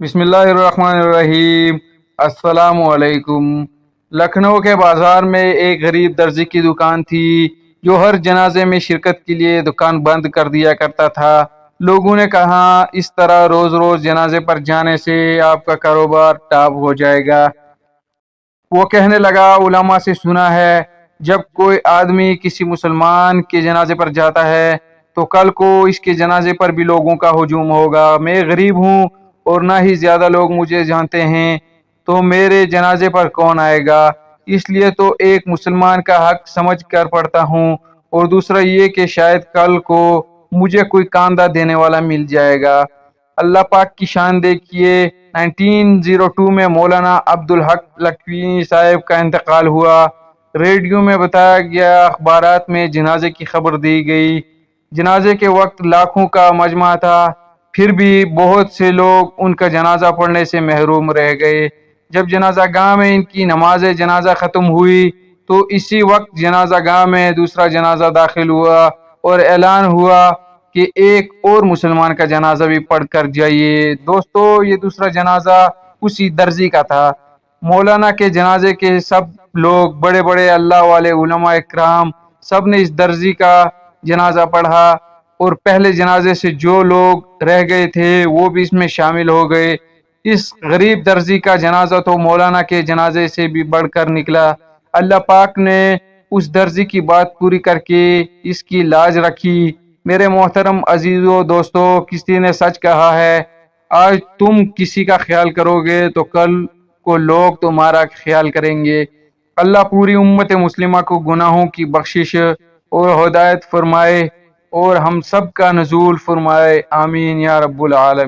بسم اللہ الرحمن الرحیم۔ السلام علیکم۔ لکھنؤ کے بازار میں ایک غریب درزی کی دکان تھی جو ہر جنازے میں شرکت کے لیے دکان بند کر دیا کرتا تھا۔ لوگوں نے کہا اس طرح روز روز جنازے پر جانے سے آپ کا کاروبار ٹاپ ہو جائے گا۔ وہ کہنے لگا علماء سے سنا ہے جب کوئی آدمی کسی مسلمان کے جنازے پر جاتا ہے تو کل کو اس کے جنازے پر بھی لوگوں کا ہجوم ہوگا۔ میں غریب ہوں اور نہ ہی زیادہ لوگ مجھے جانتے ہیں، تو میرے جنازے پر کون آئے گا؟ اس لیے تو ایک مسلمان کا حق سمجھ کر پڑھتا ہوں، اور دوسرا یہ کہ شاید کل کو مجھے کوئی کاندھا دینے والا مل جائے گا۔ اللہ پاک کی شان دیکھیے، 1902 میں مولانا عبدالحق لکھوی صاحب کا انتقال ہوا۔ ریڈیو میں بتایا گیا، اخبارات میں جنازے کی خبر دی گئی۔ جنازے کے وقت لاکھوں کا مجمع تھا، پھر بھی بہت سے لوگ ان کا جنازہ پڑھنے سے محروم رہ گئے۔ جب جنازہ گاہ میں ان کی نماز جنازہ ختم ہوئی تو اسی وقت جنازہ گاہ میں دوسرا جنازہ داخل ہوا اور اعلان ہوا کہ ایک اور مسلمان کا جنازہ بھی پڑھ کر جائیے۔ دوستو، یہ دوسرا جنازہ اسی درزی کا تھا۔ مولانا کے جنازے کے سب لوگ، بڑے بڑے اللہ والے علماء اکرام، سب نے اس درزی کا جنازہ پڑھا، اور پہلے جنازے سے جو لوگ رہ گئے تھے وہ بھی اس میں شامل ہو گئے۔ اس غریب درزی کا جنازہ تو مولانا کے جنازے سے بھی بڑھ کر نکلا۔ اللہ پاک نے اس درزی کی بات پوری کر کے اس کی لاج رکھی۔ میرے محترم عزیزو دوستو، کسی نے سچ کہا ہے، آج تم کسی کا خیال کرو گے تو کل کو لوگ تمہارا خیال کریں گے۔ اللہ پوری امت مسلمہ کو گناہوں کی بخشش اور ہدایت فرمائے اور ہم سب کا نزول فرمائے، آمین یا رب العالمین۔